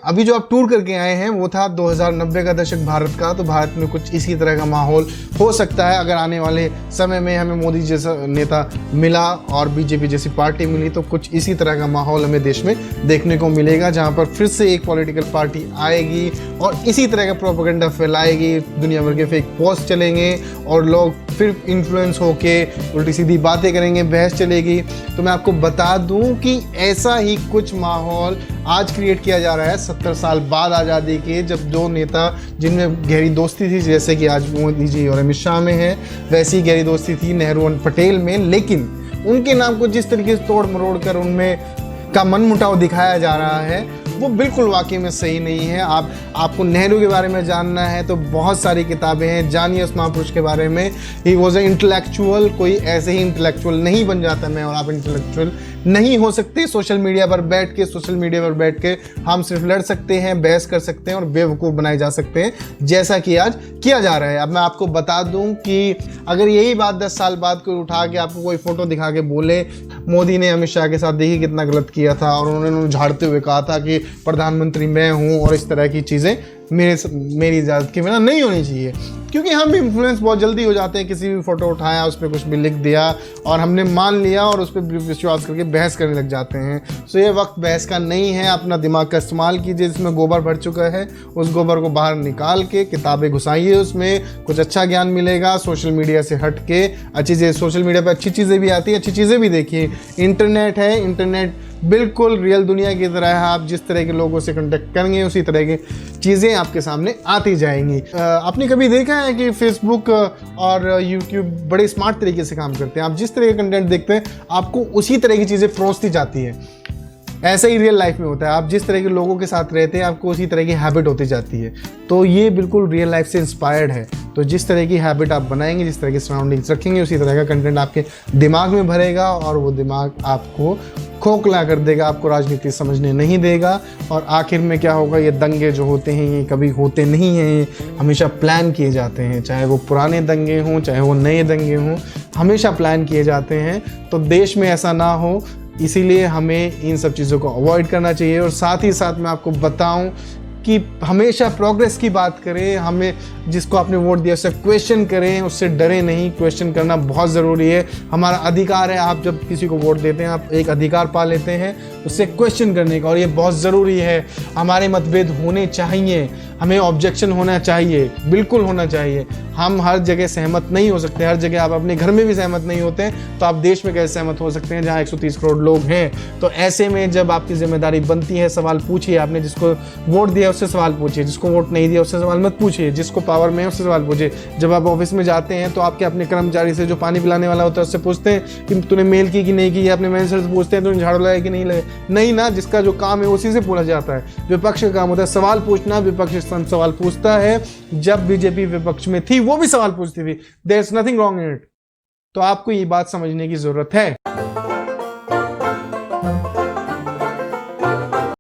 अभी जो आप टूर करके आए हैं वो था 2090 का दशक भारत का, तो भारत में कुछ इसी तरह का माहौल हो सकता है अगर आने वाले समय में हमें मोदी जैसा नेता मिला और बीजेपी जैसी पार्टी मिली, तो कुछ इसी तरह का माहौल हमें देश में देखने को मिलेगा, जहां पर फिर से एक पॉलिटिकल पार्टी आएगी और इसी तरह का प्रोपेगेंडा फैलाएगी, दुनिया भर के फेक पोस्ट चलेंगे और लोग फिर इन्फ्लुएंस होके उल्टी सीधी बातें करेंगे, बहस चलेगी। तो मैं आपको बता दूं कि ऐसा ही कुछ माहौल आज क्रिएट किया जा रहा है 70 साल बाद आज़ादी के, जब दो नेता जिनमें गहरी दोस्ती थी, जैसे कि आज मोदी जी और अमित शाह में है, वैसी गहरी दोस्ती थी नेहरू और पटेल में, लेकिन उनके नाम को जिस तरीके से तोड़ मरोड़ कर उनमें का मनमुटाव दिखाया जा रहा है वो बिल्कुल वाकई में सही नहीं है। आपको नेहरू के बारे में जानना है तो बहुत सारी किताबें हैं, जानिए उस महापुरुष के बारे में। ही वॉज ए इंटेलेक्चुअल, कोई ऐसे ही इंटेलेक्चुअल नहीं बन जाता मैं और आप इंटेलेक्चुअल नहीं हो सकते। सोशल मीडिया पर बैठ के हम सिर्फ लड़ सकते हैं, बहस कर सकते हैं और बेवकूफ़ बनाए जा सकते हैं, जैसा कि आज किया जा रहा है। अब मैं आपको बता दूं कि अगर यही बात 10 साल बाद कोई उठा के आपको कोई फोटो दिखा के बोले मोदी ने अमित शाह के साथ देखिए कितना गलत किया था और उन्होंने झाड़ते हुए कहा था कि प्रधानमंत्री मैं हूं और इस तरह की चीज़ें मेरी इजाज़त के बिना नहीं होनी चाहिए, क्योंकि हम इन्फ्लुएंस बहुत जल्दी हो जाते हैं। किसी भी फोटो उठाया, उस पर कुछ भी लिख दिया और हमने मान लिया और उस पर विश्वास करके बहस करने लग जाते हैं। सो ये वक्त बहस का नहीं है। अपना दिमाग का इस्तेमाल कीजिए, जिसमें गोबर भर चुका है उस गोबर को बाहर निकाल के किताबें घुसाइए, उसमें कुछ अच्छा ज्ञान मिलेगा। सोशल मीडिया से हट के अच्छी चीज़, सोशल मीडिया पर अच्छी चीज़ें भी आती हैं, अच्छी चीज़ें भी देखिए। इंटरनेट है, इंटरनेट बिल्कुल रियल दुनिया की तरह है। आप जिस तरह के लोगों से कांटेक्ट करेंगे उसी तरह की चीज़ें आपके सामने आती जाएंगी। आपने कभी देखा है कि फेसबुक और यूट्यूब बड़े स्मार्ट तरीके से काम करते हैं? आप जिस तरह का कंटेंट देखते हैं आपको उसी तरह की चीज़ें परोसती जाती है। ऐसा ही रियल लाइफ में होता है, आप जिस तरह के लोगों के साथ रहते हैं आपको उसी तरह की हैबिट होती जाती है। तो ये बिल्कुल रियल लाइफ से इंस्पायर्ड है। तो जिस तरह की हैबिट आप बनाएंगे, जिस तरह की सराउंडिंग्स रखेंगे, उसी तरह का कंटेंट आपके दिमाग में भरेगा और वो दिमाग आपको खोखला कर देगा, आपको राजनीति समझने नहीं देगा। और आखिर में क्या होगा, ये दंगे जो होते हैं ये कभी होते नहीं हैं, हमेशा प्लान किए जाते हैं। चाहे वो पुराने दंगे हों, चाहे वो नए दंगे हों, हमेशा प्लान किए जाते हैं। तो देश में ऐसा ना हो, इसीलिए हमें इन सब चीज़ों को अवॉइड करना चाहिए। और साथ ही साथ मैं आपको बताऊं कि हमेशा प्रोग्रेस की बात करें, हमें जिसको आपने वोट दिया उससे क्वेश्चन करें, उससे डरे नहीं। क्वेश्चन करना बहुत ज़रूरी है, हमारा अधिकार है। आप जब किसी को वोट देते हैं आप एक अधिकार पा लेते हैं उससे क्वेश्चन करने का, और ये बहुत ज़रूरी है। हमारे मतभेद होने चाहिए, हमें ऑब्जेक्शन होना चाहिए, बिल्कुल होना चाहिए। हम हर जगह सहमत नहीं हो सकते, हर जगह आप अपने घर में भी सहमत नहीं होते हैं तो आप देश में कैसे सहमत हो सकते हैं जहाँ 130 करोड़ लोग हैं। तो ऐसे में जब आपकी जिम्मेदारी बनती है, सवाल पूछिए। आपने जिसको वोट दिया उससे सवाल पूछिए, जिसको वोट नहीं दिया उससे सवाल मत पूछिए, जिसको पावर में है उससे सवाल पूछिए। जब आप ऑफिस में जाते हैं तो आपके अपने कर्मचारी से जो पानी पिलाने वाला होता है उससे पूछते हैं कि तूने मेल की कि नहीं की, अपने मैनेजर से पूछते हैं तूने झाड़ू लगाया कि नहीं लगाया। नहीं ना, जिसका जो काम है उसी से पूछा जाता है। विपक्ष का काम होता है सवाल पूछना, विपक्ष सवाल पूछता है। जब बीजेपी विपक्ष में थी वो भी सवाल पूछती थी, there is nothing wrong in it. तो आपको ये बात समझने की जरूरत है।